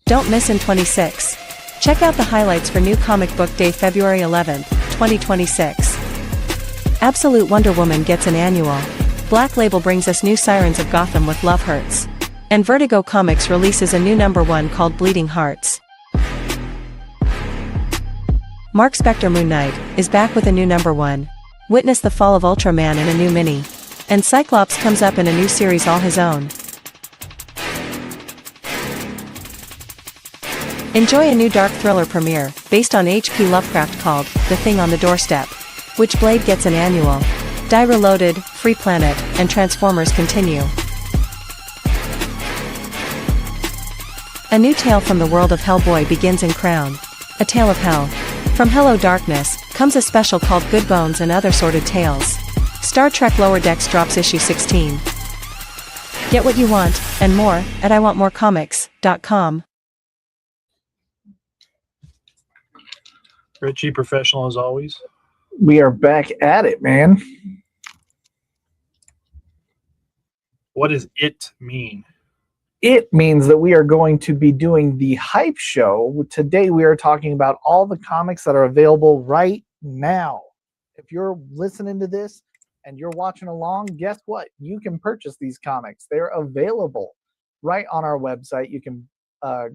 Don't miss in 26. Check out the highlights for new comic book day February 11th, 2026. Absolute Wonder Woman gets an annual. Black Label brings us new Sirens of Gotham with Love Hurts. And Vertigo Comics releases a new #1 called Bleeding Hearts. Mark Spector Moon Knight is back with a new #1. Witness the fall of Ultraman in a new mini. And Cyclops comes up in a new series all his own. Enjoy a new dark thriller premiere, based on H.P. Lovecraft called The Thing on the Doorstep. Witchblade gets an annual. Die Reloaded, Free Planet, and Transformers continue. A new tale from the world of Hellboy begins in Crown. A Tale of Hell. From Hello Darkness, comes a special called Good Bones and Other Sordid Tales. Star Trek Lower Decks drops issue 16. Get what you want, and more, at iwantmorecomics.com. Richie, professional as always. We are back at it, man. What does it mean? It means that we are going to be doing the Hype Show. Today we are talking about all the comics that are available right now. If you're listening to this and you're watching along, guess what? You can purchase these comics. They're available right on our website. You can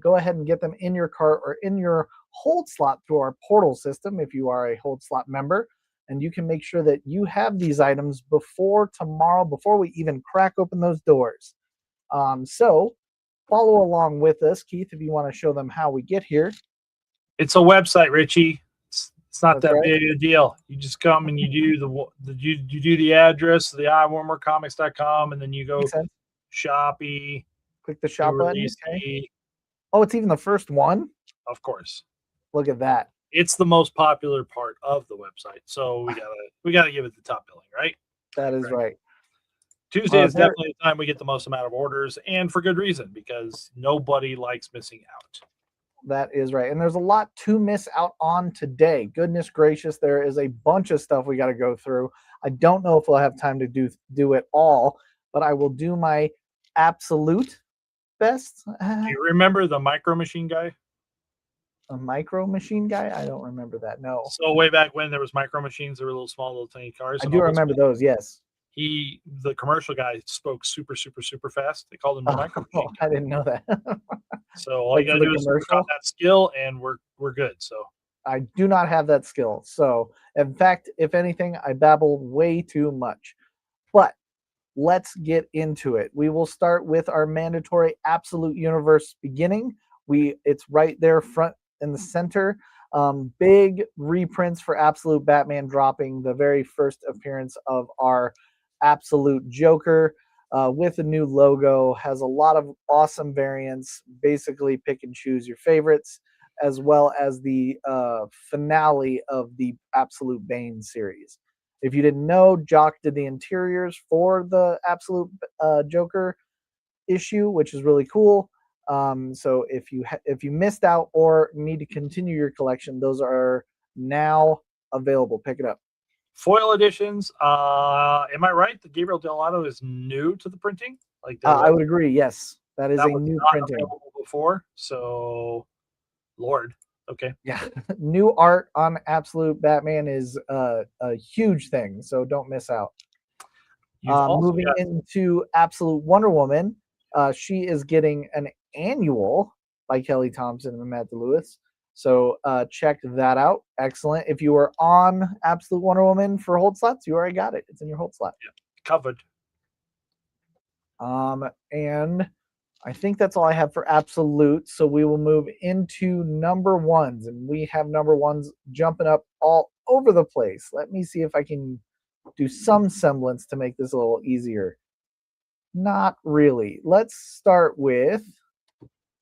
go ahead and get them in your cart or in your hold slot through our portal system if you are a hold slot member. And you can make sure that you have these items before tomorrow, before we even crack open those doors. So follow along with us, Keith, if you want to show them how we get here. It's a website, Richie. It's not That's that right. big of a deal. You just come and you do the address, the iwantmorecomics.com, and then you go Makes sense. Shoppy. Click the shop button. Release Okay. key. Oh, it's even the first one. Of course. Look at that. It's the most popular part of the website. So we gotta give it the top billing, right? That is right. Tuesday is there- definitely the time we get the most amount of orders, and for good reason, because nobody likes missing out. That is right. And there's a lot to miss out on today. Goodness gracious, there is a bunch of stuff we got to go through. I don't know if we'll have time to do it all, but I will do my absolute best. Do you remember the Micro Machine guy? A Micro Machine guy? I don't remember that. No. So way back when there was Micro Machines, there were little small, little tiny cars. I and do all remember those, yes. The commercial guy spoke super, super, super fast. They called him the Micro Oh, Machine. I didn't know that. So all Like you for gotta the do is work commercial? on that skill, and we're good. So I do not have that skill. So, in fact, if anything, I babble way too much. But let's get into it. We will start with our mandatory Absolute Universe beginning. It's right there front in the center. Big reprints for Absolute Batman dropping the very first appearance of our Absolute Joker with a new logo. Has a lot of awesome variants. Basically, pick and choose your favorites, as well as the finale of the Absolute Bane series. If you didn't know, Jock did the interiors for the Absolute Joker issue, which is really cool. So if you missed out or need to continue your collection, those are now available. Pick it up. foil editions. Am I right that Gabriel Dell'Otto is new to the printing? Like I would agree. Yes, that is that a was new not printing. available before. So, Lord, okay. Yeah, new art on Absolute Batman is a huge thing. So don't miss out. You've also Moving got into Absolute Wonder Woman, she is getting an annual by Kelly Thompson and Matt DeLewis. So check that out. Excellent. If you are on Absolute Wonder Woman for hold slots, you already got it. It's in your hold slot. covered. And I think that's all I have for Absolute. So we will move into #1s, and we have #1s jumping up all over the place. Let me see if I can do some semblance to make this a little easier. Not really. Let's start with,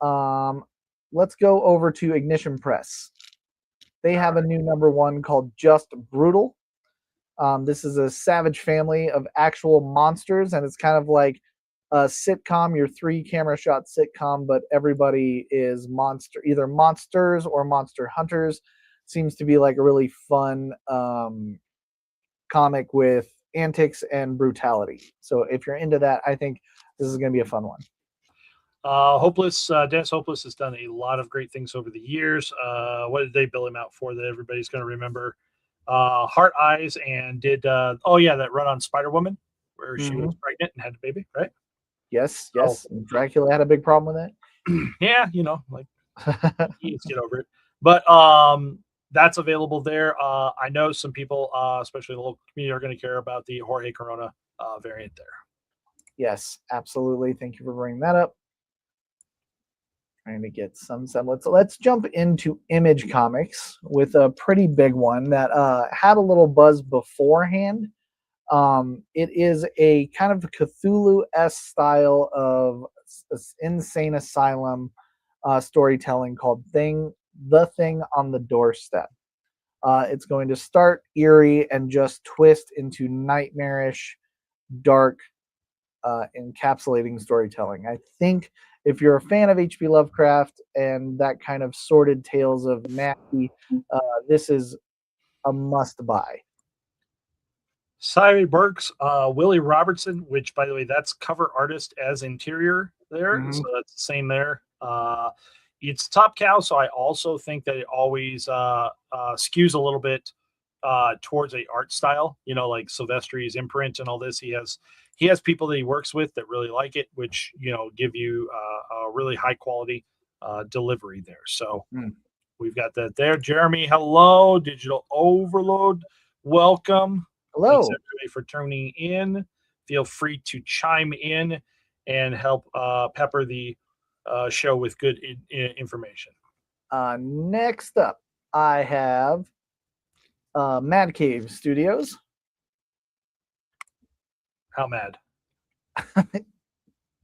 let's go over to Ignition Press. They have a new #1 called Just Brutal. This is a Savage family of actual monsters, and it's kind of like a sitcom, your 3-camera shot sitcom, but everybody is either monsters or monster hunters. Seems to be like a really fun comic with antics and brutality. So if you're into that, I think this is going to be a fun one. Hopeless, Dennis Hopeless has done a lot of great things over the years. What did they bill him out for that everybody's going to remember? Heart Eyes, and did that run on Spider Woman where she was pregnant and had a baby, right? Yes, Oh. yes. Dracula had a big problem with Yeah, like let's get over it. But that's available there. I know some people, especially in the local community, are going to care about the Jorge Corona variant there. Yes, absolutely. Thank you for bringing that up. Trying to get some semblance. Let's jump into Image Comics with a pretty big one that had a little buzz beforehand. It is a kind of Cthulhu-esque style of insane asylum storytelling called The Thing on the Doorstep. It's going to start eerie and just twist into nightmarish, dark, encapsulating storytelling. I think if you're a fan of H.P. Lovecraft and that kind of sordid tales of Mackie, this is a must-buy. Cy Burks, Willie Robertson, which, by the way, that's cover artist as interior there. So that's the same there. It's Top Cow, so I also think that it always skews a little bit towards a art style, like Silvestri's imprint and all this. He has people that he works with that really like it, which, give you a really high quality delivery there. So we've got that there. Jeremy, hello. Digital Overload, welcome. Hello. Thanks everybody for tuning in. Feel free to chime in and help pepper the show with good information. Next up, I have Mad Cave Studios. How mad?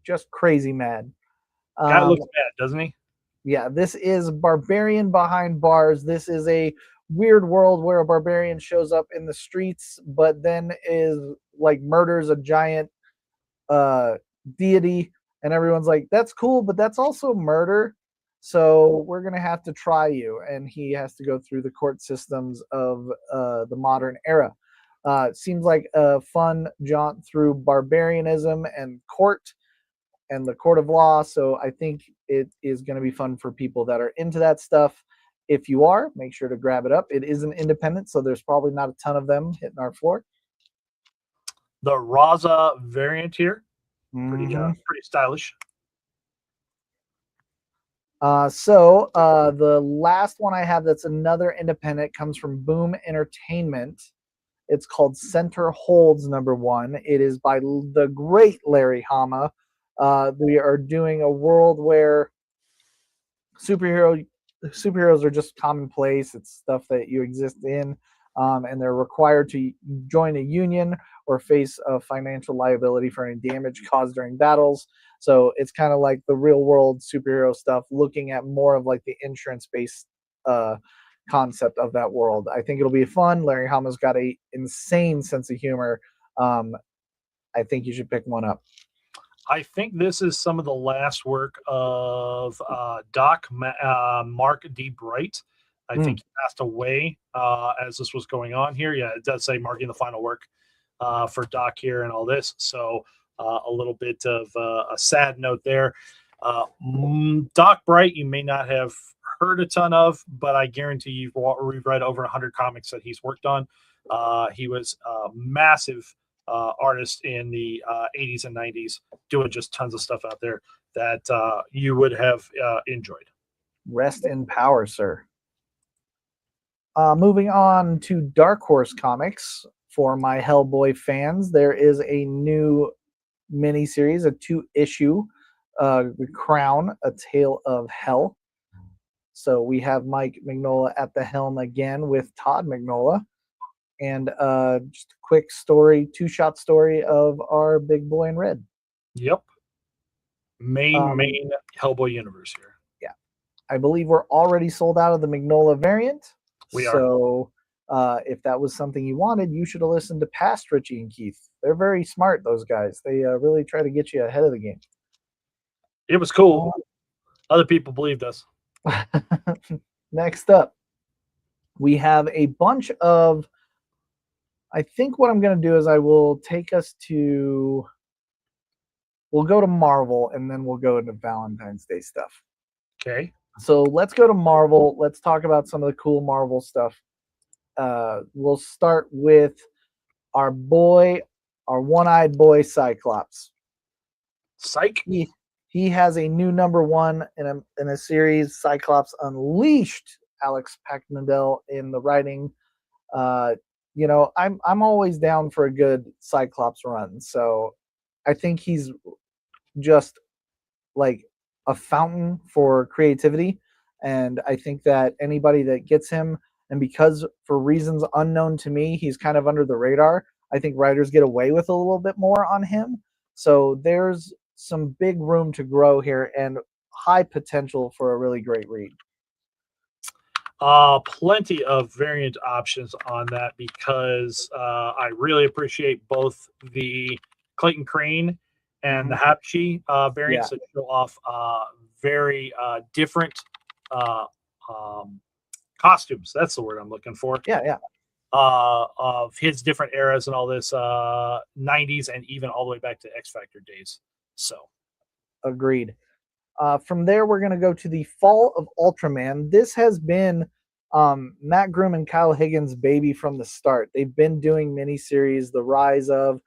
Just crazy mad. Guy looks mad, doesn't he? Yeah, this is Barbarian Behind Bars. This is a weird world where a barbarian shows up in the streets, but then is like murders a giant deity, and everyone's like, that's cool, but that's also murder. So we're gonna have to try you, and he has to go through the court systems of the modern era. Seems like a fun jaunt through barbarianism and court and the court of law. So I think it is going to be fun for people that are into that stuff. If you are, make sure to grab it up. It is an independent, so there's probably not a ton of them hitting our floor. The Raza variant here, pretty stylish. So the last one I have that's another independent comes from Boom Entertainment. It's called Center Holds #1. It is by the great Larry Hama. We are doing a world where superheroes are just commonplace. It's stuff that you exist in, and they're required to join a union or face a financial liability for any damage caused during battles. So it's kind of like the real world superhero stuff, looking at more of like the insurance-based concept of that world. I think it'll be fun. Larry Hama's got a insane sense of humor. I think you should pick one up. I think this is some of the last work of Doc Mark D. Bright. I think he passed away as this was going on here. Yeah, it does say marking the final work for Doc here and all this. So a little bit of a sad note there. Doc Bright, you may not have heard a ton of, but I guarantee you've read over 100 comics that he's worked on. He was a massive artist in the 80s and 90s, doing just tons of stuff out there that you would have enjoyed. Rest in power, sir. Moving on to Dark Horse Comics. For my Hellboy fans, there is a new miniseries, a 2-issue, The Crown, A Tale of Hell. So we have Mike Mignola at the helm again with Todd Mignola. And just a quick story, 2-shot story of our big boy in red. Yep. Main Hellboy universe here. Yeah. I believe we're already sold out of the Mignola variant. We are. So if that was something you wanted, you should have listened to past Richie and Keith. They're very smart, those guys. They really try to get you ahead of the game. It was cool. Other people believed us. Next up, we have a bunch of, I think what I'm going to do is I will take us to we'll go to Marvel, and then we'll go into Valentine's Day stuff. Okay. So let's go to Marvel. Let's talk about some of the cool Marvel stuff. We'll start with our one-eyed boy, Cyclops. Psych. He has a new number one in a series, Cyclops Unleashed. Alex Packnadel in the writing. I'm always down for a good Cyclops run. So I think he's just like a fountain for creativity. And I think that anybody that gets him, and because for reasons unknown to me, he's kind of under the radar, I think writers get away with a little bit more on him. So there's some big room to grow here and high potential for a really great read. Plenty of variant options on that because I really appreciate both the Clayton Crane and the Hapshi variants that show off very different costumes. That's the word I'm looking for. Yeah. Of his different eras and all this 90s and even all the way back to X Factor days. So, agreed. From there, we're going to go to the Fall of Ultraman. This has been Matt Groom and Kyle Higgins' baby from the start. They've been doing miniseries, The Rise of.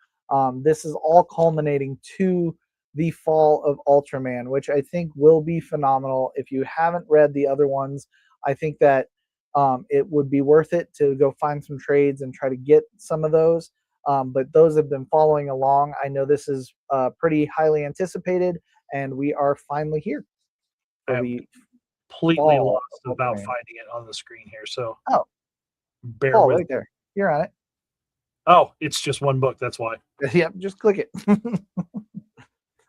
This is all culminating to the Fall of Ultraman, which I think will be phenomenal. If you haven't read the other ones, I think that it would be worth it to go find some trades and try to get some of those. But those have been following along. I know this is pretty highly anticipated, and we are finally here. I'm completely lost about finding it on the screen here. So, bear with right there. You're on it. Oh, it's just one book. That's why. Yep, just click it.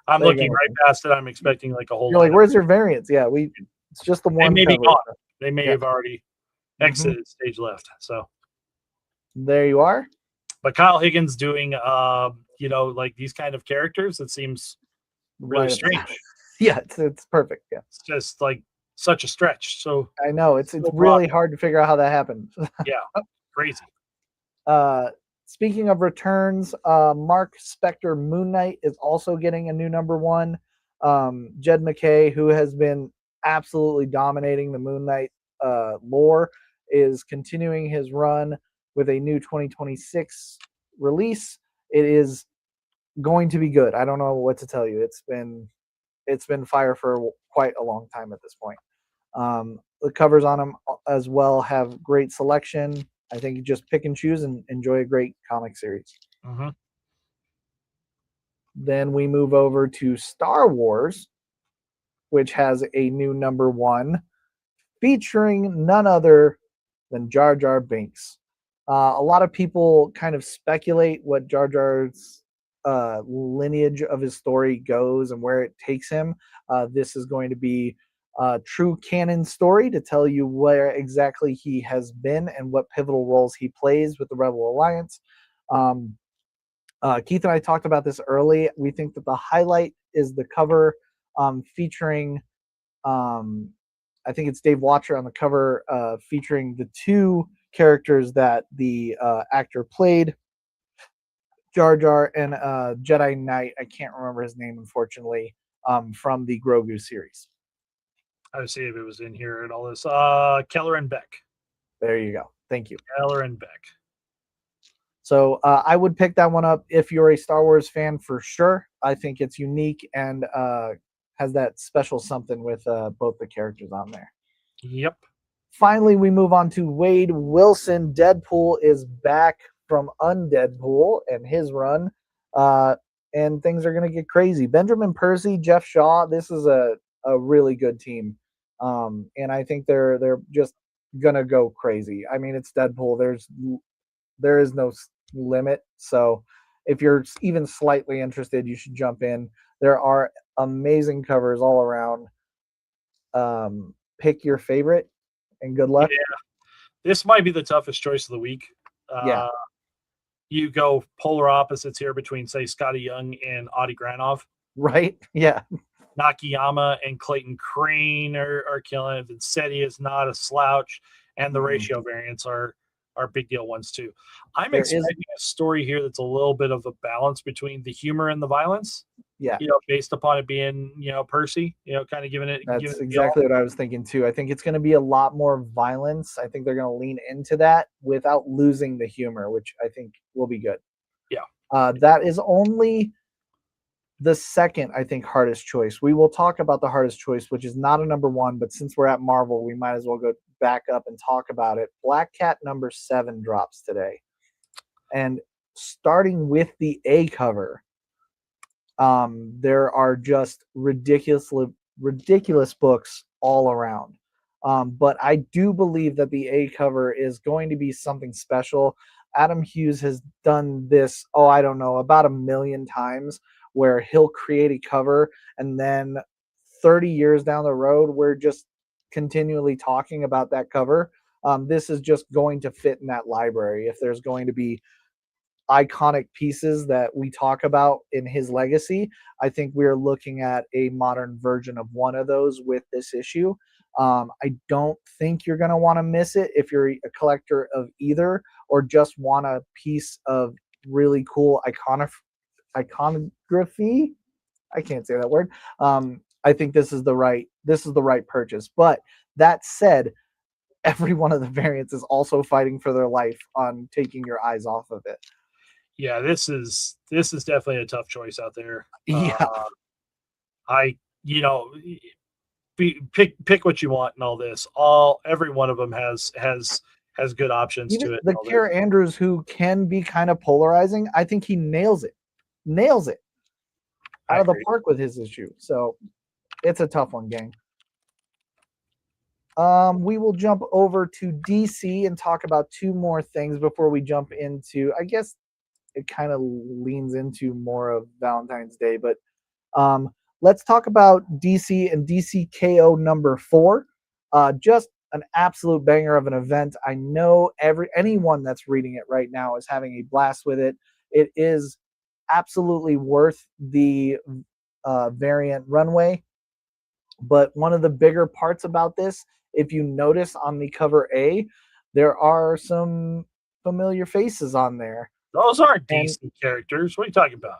I'm looking right past it. I'm expecting like a whole. You're like, where's your variants? Yeah, it's just the one. They may be gone. They may have already exited stage left. So there you are. But Kyle Higgins doing, like these kind of characters, it seems really strange. Yeah, it's perfect. Yeah, it's just like such a stretch. So I know it's really hard to figure out how that happened. Yeah, crazy. Speaking of returns, Mark Spector Moon Knight is also getting a new number one. Jed MacKay, who has been absolutely dominating the Moon Knight lore, is continuing his run with a new 2026 release. It is going to be good. I don't know what to tell you. It's been fire for quite a long time at this point. The covers on them as well have great selection. I think you just pick and choose and enjoy a great comic series. Then we move over to Star Wars, which has a new number one featuring none other than Jar Jar Binks. A lot of people kind of speculate what Jar Jar's lineage of his story goes and where it takes him. This is going to be a true canon story to tell you where exactly he has been and what pivotal roles he plays with the Rebel Alliance. Keith and I talked about this early. We think that the highlight is the cover featuring, I think it's Dave Watcher on the cover, featuring the two characters that the actor played, Jar Jar and Jedi Knight. I can't remember his name, unfortunately, from the Grogu series. I would see if it was in here and all this. Keller and Beck. There you go. Thank you. Keller and Beck. So I would pick that one up if you're a Star Wars fan for sure. I think it's unique and has that special something with both the characters on there. Yep. Finally, we move on to Wade Wilson. Deadpool is back from Undeadpool and his run. And things are going to get crazy. Benjamin Percy, Jeff Shaw, this is a really good team. And I think they're just going to go crazy. I mean, it's Deadpool. There is no limit. So if you're even slightly interested, you should jump in. There are amazing covers all around. Pick your favorite and good luck. Yeah. This might be the toughest choice of the week. Yeah. You go polar opposites here between, say, Scotty Young and Adi Granov. Right? Yeah. Nakayama and Clayton Crane are killing it. Vincetti is not a slouch. And the ratio variants are big deal ones too. I'm expecting a story here that's a little bit of a balance between the humor and the violence. Yeah. Based upon it being, Percy, kind of giving it That's the all. exactly what I was thinking too. I think it's going to be a lot more violence. I think they're going to lean into that without losing the humor, which I think will be good. Yeah. That is only the second, I think, hardest choice. We will talk about the hardest choice, which is not a number one, but since we're at Marvel, we might as well go back up and talk about it. Black Cat number 7 drops today. And starting with the A cover, there are just ridiculous books all around. But I do believe that the A cover is going to be something special. Adam Hughes has done this, I don't know, about 1 million times, where he'll create a cover and then 30 years down the road, we're just continually talking about that cover. This is just going to fit in that library. If there's going to be iconic pieces that we talk about in his legacy, I think we're looking at a modern version of one of those with this issue. I don't think you're going to want to miss it if you're a collector of either, or just want a piece of really cool iconography. I can't say that word. I think this is the right purchase. But that said, every one of the variants is also fighting for their life on taking your eyes off of it. Yeah, this is definitely a tough choice out there. Yeah. Pick what you want in all this. Every one of them has good options Even to it. the Kara Andrews, who can be kind of polarizing, I think he nails it out of the park with his issue. So it's a tough one, gang. We will jump over to DC and talk about 2 more things before we jump into, I guess it kind of leans into more of Valentine's Day, but let's talk about DC and DCKO number 4. Just an absolute banger of an event. I know anyone that's reading it right now is having a blast with it. It is absolutely worth the variant runway. But one of the bigger parts about this, if you notice on the cover A, there are some familiar faces on there. Those aren't DC characters. What are you talking about?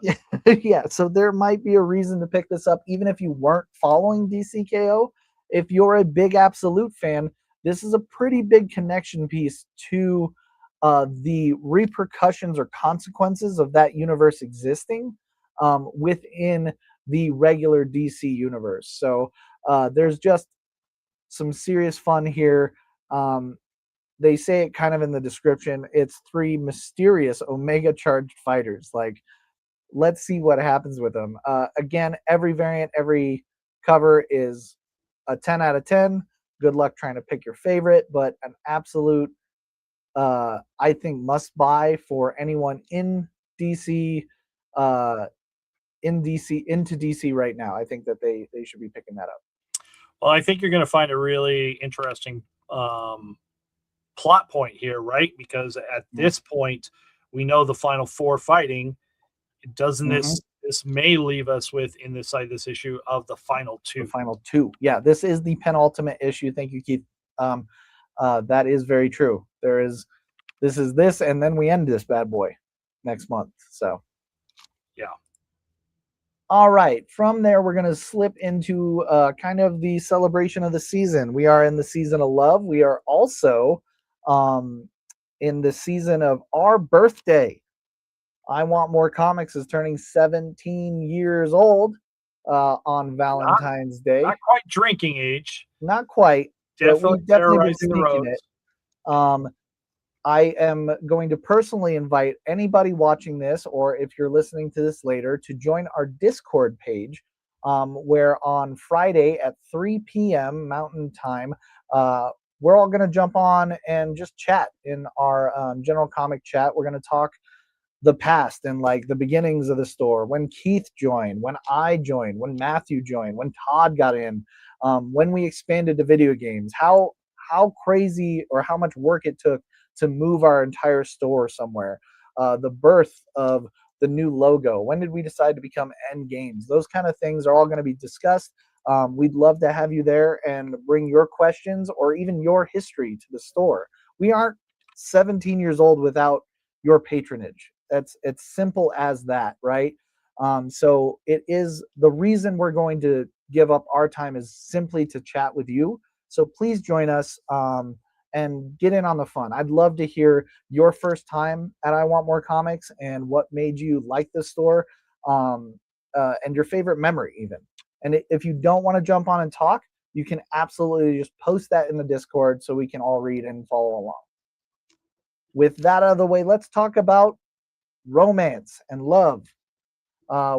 Yeah, so there might be a reason to pick this up, even if you weren't following DCKO. If you're a big Absolute fan, this is a pretty big connection piece to the repercussions or consequences of that universe existing within the regular DC universe. So there's just some serious fun here. They say it kind of in the description. It's 3 mysterious Omega charged fighters. Like, let's see what happens with them. Again, every variant, every cover is a 10 out of 10. Good luck trying to pick your favorite, but an absolute, I think, must buy for anyone in DC, into DC right now. I think that they should be picking that up. Well, I think you're going to find a really interesting plot point here, right? Because at this point, we know the final 4 fighting. Doesn't this may leave us with, in this side, this issue of the final 2? The final 2. Yeah, this is the penultimate issue. Thank you, Keith. That is very true. This is this, and then we end this bad boy next month. So, yeah. All right. From there, we're going to slip into kind of the celebration of the season. We are in the season of love. We are also in the season of our birthday. I Want More Comics is turning 17 years old on Valentine's Day. Not quite drinking age. Not quite. Definitely been sneaking it. I am going to personally invite anybody watching this, or if you're listening to this later, to join our Discord page, where on Friday at 3 p.m. Mountain Time, we're all going to jump on and just chat in our general comic chat. We're going to talk the past and like the beginnings of the store, when Keith joined, when I joined, when Matthew joined, when Todd got in, when we expanded to video games, how crazy or how much work it took to move our entire store somewhere, the birth of the new logo, when did we decide to become End Games? Those kind of things are all going to be discussed. We'd love to have you there and bring your questions or even your history to the store. We aren't 17 years old without your patronage. It's simple as that, right? So it is the reason we're going to give up our time is simply to chat with you. So please join us and get in on the fun. I'd love to hear your first time at I Want More Comics and what made you like the store, and your favorite memory even. And if you don't want to jump on and talk, you can absolutely just post that in the Discord so we can all read and follow along. With that out of the way, let's talk about romance and love.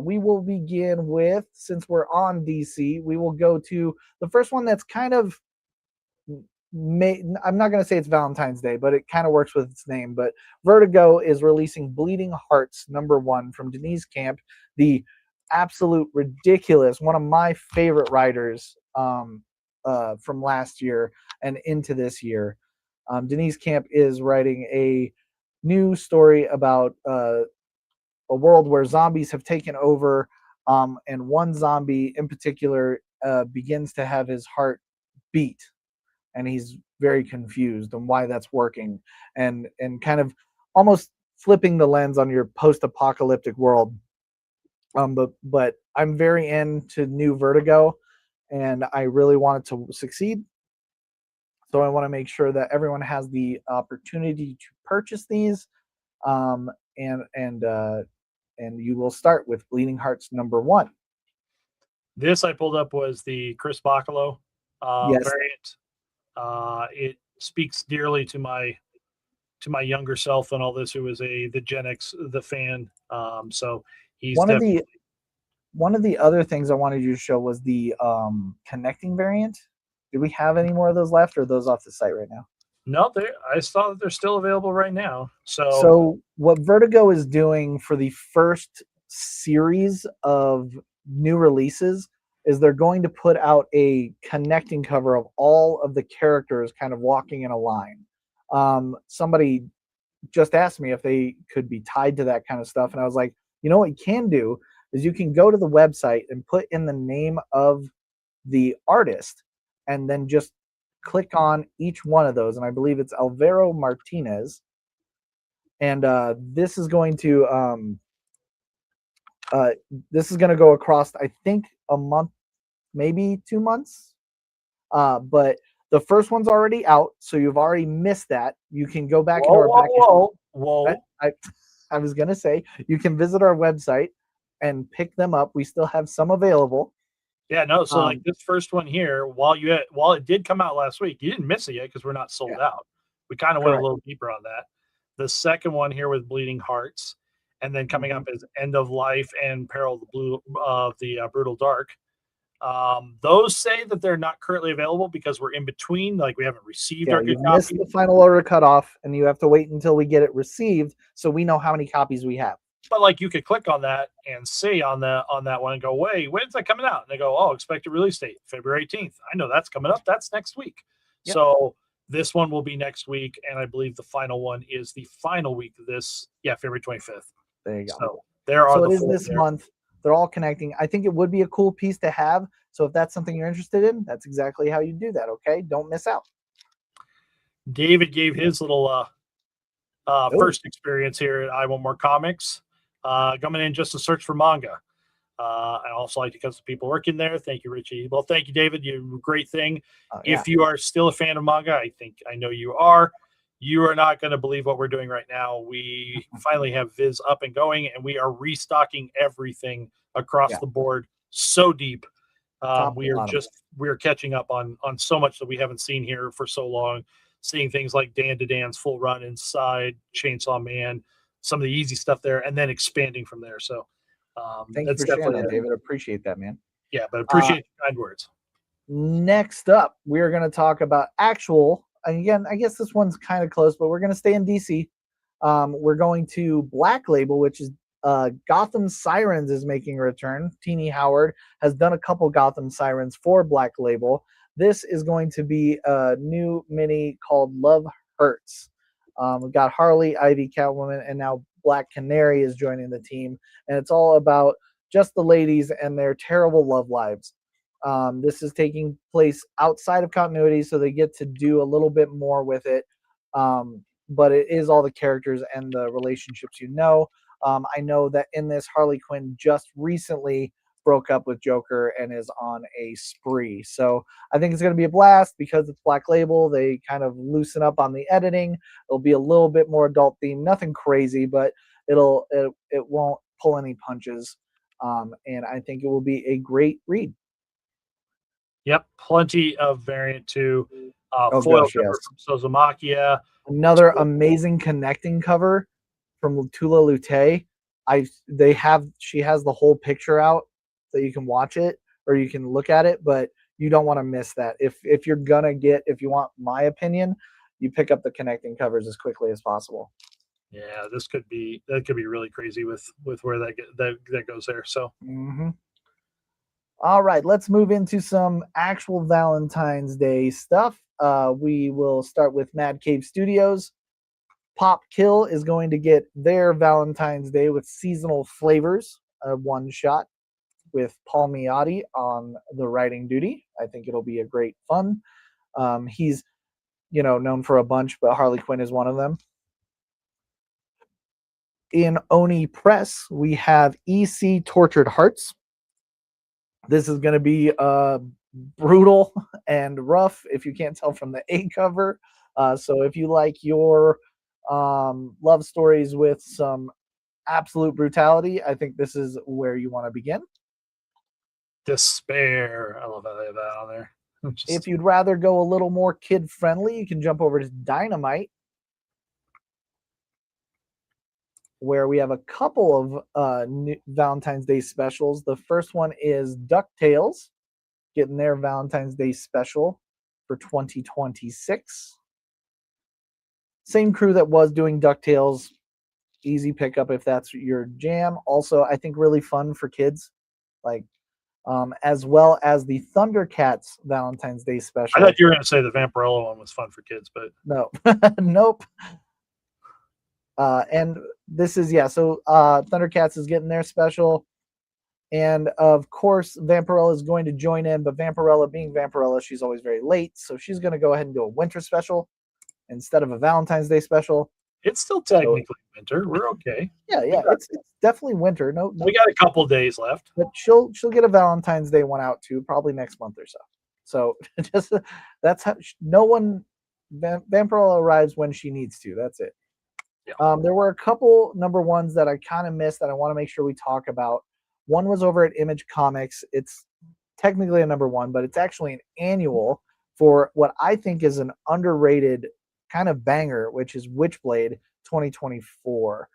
We will begin with, since we're on DC, we will go to the first one that's kind of, I'm not going to say it's Valentine's Day, but it kind of works with its name. But Vertigo is releasing Bleeding Hearts #1 from Denise Camp, the absolute ridiculous, one of my favorite writers from last year and into this year. Denise Camp is writing a new story about a world where zombies have taken over, and one zombie in particular begins to have his heart beat, and he's very confused on why that's working, and kind of almost flipping the lens on your post-apocalyptic world. But I'm very into new Vertigo, and I really want it to succeed. So I want to make sure that everyone has the opportunity to purchase these, and you will start with Bleeding Hearts #1. This I pulled up was the Chris Bacalo Yes. variant. It speaks dearly to my younger self and all this, who was the Gen X the fan. So he's one of the other things I wanted you to show was the connecting variant. Do we have any more of those left, or are those off the site right now? No, I saw that they're still available right now. So what Vertigo is doing for the first series of new releases is they're going to put out a connecting cover of all of the characters kind of walking in a line. Somebody just asked me if they could be tied to that kind of stuff, and I was like, you know what you can do is you can go to the website and put in the name of the artist, and then just click on each one of those, and I believe it's Alvaro Martinez, and this is going to go across, I think, a month, maybe 2 months, but the first one's already out, so you've already missed that. You can go back into our back issue. I was gonna say you can visit our website and pick them up. We still have some available. Yeah, no. So like this first one here, while it did come out last week, you didn't miss it yet because we're not sold out. We kind of went a little deeper on that. The second one here with Bleeding Hearts, and then coming up is End of Life and Peril of the Brutal Dark. Those say that they're not currently available because we're in between. Like we haven't received our good copies. Missed the final order cutoff, and you have to wait until we get it received so we know how many copies we have. But like you could click on that and say on that one and go, wait, when's that coming out? And they go, oh, expected release date, February 18th. I know that's coming up. That's next week. Yep. So this one will be next week. And I believe the final one is the final week of this. Yeah, February 25th. There you go. So it is this month. They're all connecting. I think it would be a cool piece to have. So if that's something you're interested in, that's exactly how you do that. Okay. Don't miss out. David gave his little first experience here at I Want More Comics. Coming in just to search for manga. I also like to because the people working there. Thank you, Richie. Well, thank you, David. You great thing. If you are still a fan of manga, I know you are. You are not going to believe what we're doing right now. We finally have Viz up and going, and we are restocking everything across the board so deep. We are catching up on so much that we haven't seen here for so long. Seeing things like Dan to Dan's full run inside, Chainsaw Man, some of the easy stuff there, and then expanding from there. So thank you for sharing that, David. Appreciate that, man. Yeah, but appreciate your kind words. Next up, we're going to talk about actual, again, I guess this one's kind of close, but we're going to stay in DC. We're going to Black Label, which is Gotham Sirens is making a return. Teenie Howard has done a couple Gotham Sirens for Black Label. This is going to be a new mini called Love Hurts. We've got Harley, Ivy, Catwoman, and now Black Canary is joining the team. And it's all about just the ladies and their terrible love lives. This is taking place outside of continuity, so they get to do a little bit more with it. But it is all the characters and the relationships you know. I know that in this, Harley Quinn just recently broke up with Joker and is on a spree. So I think it's going to be a blast because it's Black Label. They kind of loosen up on the editing. It'll be a little bit more adult themed, nothing crazy, but it won't pull any punches. And I think it will be a great read. Yep, plenty of variant to Oh, foil gosh, cover yes. from Sozomakia. Another amazing connecting cover from Tula Lute. She has the whole picture out so you can watch it or you can look at it, but you don't want to miss that. If you want my opinion, you pick up the connecting covers as quickly as possible. Yeah, that could be really crazy with where that goes there. So. Mm-hmm. All right, let's move into some actual Valentine's Day stuff. We will start with Mad Cave Studios. Pop Kill is going to get their Valentine's Day with seasonal flavors, a one shot with Paul Miotti on the writing duty. I think it'll be a great fun. He's, known for a bunch, but Harley Quinn is one of them. In Oni Press, we have EC Tortured Hearts. This is going to be brutal and rough, if you can't tell from the A cover. So if you like your love stories with some absolute brutality, I think this is where you want to begin. Despair. I love how they have that on there. If you'd rather go a little more kid friendly, you can jump over to Dynamite, where we have a couple of new Valentine's Day specials. The first one is DuckTales, getting their Valentine's Day special for 2026. Same crew that was doing DuckTales. Easy pickup if that's your jam. Also, I think really fun for kids, as well as the Thundercats Valentine's Day special. I thought you were going to say the Vampirella one was fun for kids, but no, nope. And this is, so Thundercats is getting their special. And of course, Vampirella is going to join in, but Vampirella being Vampirella, she's always very late. So she's going to go ahead and do a winter special instead of a Valentine's Day special. It's still technically winter. We're okay. Yeah, it's definitely winter. No, we got a couple days left. But she'll get a Valentine's Day one out too, probably next month or so. So just that's how Vampirella arrives when she needs to. That's it. Yeah. There were a couple number ones that I kind of missed that I want to make sure we talk about. One was over at Image Comics. It's technically a number one, but it's actually an annual for what I think is an underrated kind of banger, which is Witchblade 2024.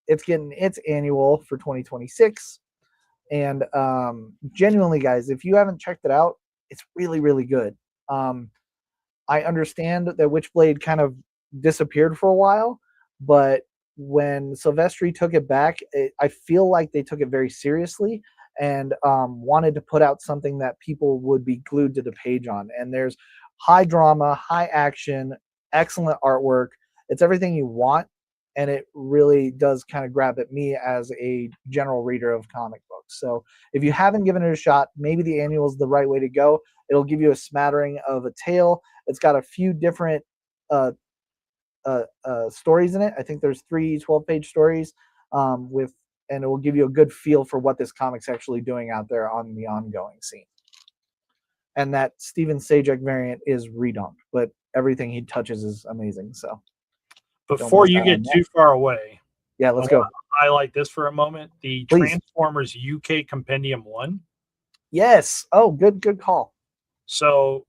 It's getting its annual for 2026. And genuinely, guys, if you haven't checked it out, it's really, really good. I understand that Witchblade kind of disappeared for a while, but when Silvestri took it back, I feel like they took it very seriously and wanted to put out something that people would be glued to the page on. And there's high drama, high action, excellent artwork. It's everything you want, and it really does kind of grab at me as a general reader of comic books. So if you haven't given it a shot, maybe the annual is the right way to go. It'll give you a smattering of a tale. It's got a few different stories in it. I think there's 3 12-page stories and it will give you a good feel for what this comic's actually doing out there on the ongoing scene. And that Steven Sajak variant is redone, but everything he touches is amazing. So before you get too far away, let's go. Highlight this for a moment. The Please. Transformers UK Compendium 1. Yes. Oh, good call. So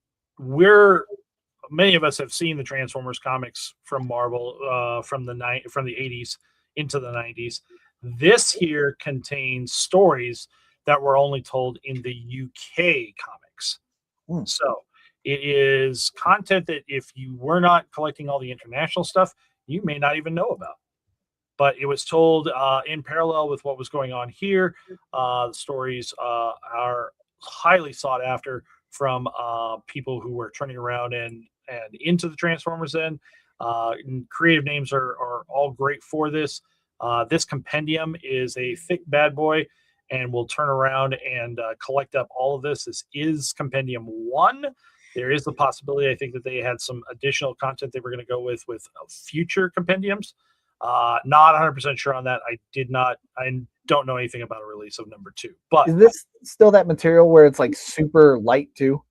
many of us have seen the Transformers comics from Marvel from the 80s into the 90s. This here contains stories that were only told in the UK comics. So it is content that if you were not collecting all the international stuff, you may not even know about. But it was told in parallel with what was going on here. The stories are highly sought after from people who were turning around and into the Transformers then. Creative names are all great for this. This compendium is a thick bad boy, and we'll turn around and collect up all of this. This is Compendium 1. There is the possibility, I think, that they had some additional content they were going to go with future compendiums. Not 100% sure on that. I don't know anything about a release of number 2. But Is this still that material where it's like super light too?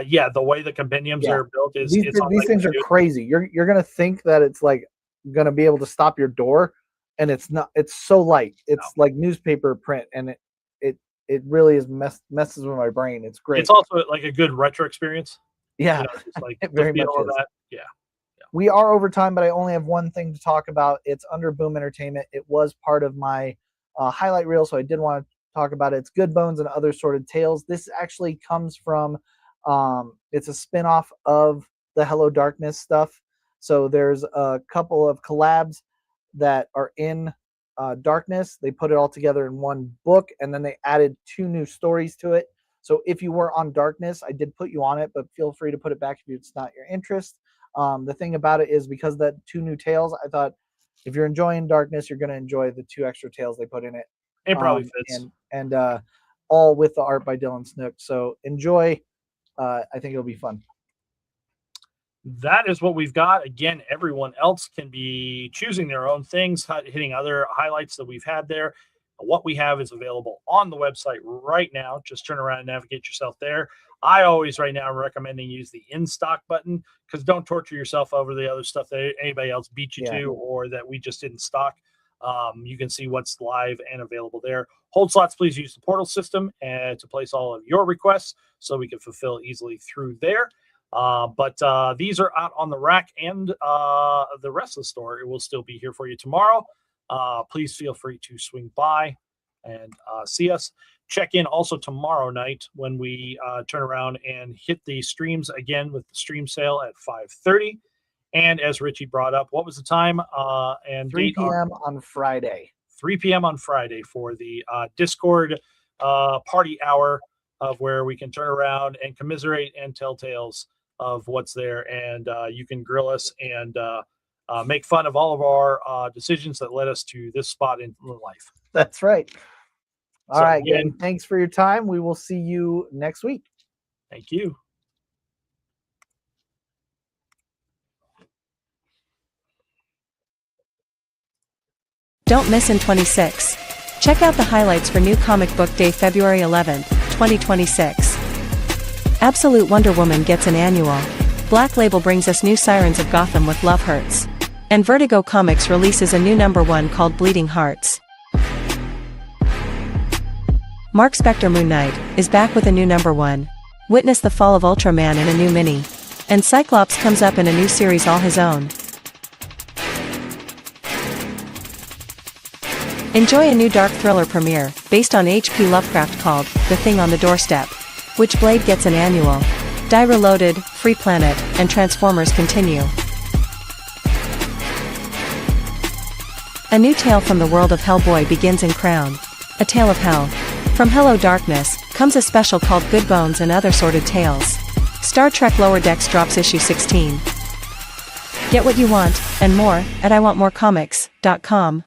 yeah, the way the compendiums Yeah. are built is These it's on, these like, things are crazy. You're gonna think that it's like gonna be able to stop your door, and it's not. It's so light. It's like newspaper print, and it really is messes with my brain. It's great. It's also like a good retro experience. Yeah, You know, just like it the very feel much of is. that. Yeah. We are over time, but I only have one thing to talk about. It's under Boom Entertainment. It was part of my highlight reel, so I did want to talk about it. It's Good Bones and Other Sorted Tales. This actually comes from, it's a spin-off of the Hello Darkness stuff. So there's a couple of collabs that are in Darkness. They put it all together in one book, and then they added 2 new stories to it. So if you were on Darkness, I did put you on it, but feel free to put it back if it's not your interest. The thing about it is because that 2 new tales, I thought if you're enjoying Darkness, you're going to enjoy the 2 extra tales they put in it. It probably fits. And all with the art by Dylan Snook. So enjoy. I think it'll be fun. That is what we've got. Again, everyone else can be choosing their own things, hitting other highlights that we've had there. What we have is available on the website right now. Just turn around and navigate yourself there. I always right now am recommending use the in stock button, because don't torture yourself over the other stuff that anybody else beat you to or that we just didn't stock. You can see what's live and available there. Hold slots, please use the portal system to place all of your requests so we can fulfill easily through there. But these are out on the rack, and the rest of the store, it will still be here for you tomorrow. Please feel free to swing by and see us. Check in also tomorrow night when we turn around and hit the streams again with the stream sale at 5:30. And as Richie brought up, what was the time and 3 date? p.m. on Friday. 3 p.m. on Friday for the Discord party hour, of where we can turn around and commiserate and tell tales of what's there. And you can grill us and make fun of all of our decisions that led us to this spot in life. That's right. All right, again, gang. Thanks for your time. We will see you next week. Thank you. Don't miss in 26. Check out the highlights for New Comic Book Day February 11th, 2026. Absolute Wonder Woman gets an annual. Black Label brings us new Sirens of Gotham with Love Hurts. And Vertigo Comics releases a new #1 called Bleeding Hearts. Mark Spector Moon Knight is back with a new #1. Witness the fall of Ultraman in a new mini. And Cyclops comes up in a new series all his own. Enjoy a new dark thriller premiere, based on H.P. Lovecraft called The Thing on the Doorstep. Witchblade gets an annual. Die Reloaded, Free Planet, and Transformers continue. A new tale from the world of Hellboy begins in Crown. A Tale of Hell. From Hello Darkness, comes a special called Good Bones and Other Sorted Tales. Star Trek Lower Decks drops issue 16. Get what you want, and more, at iwantmorecomics.com.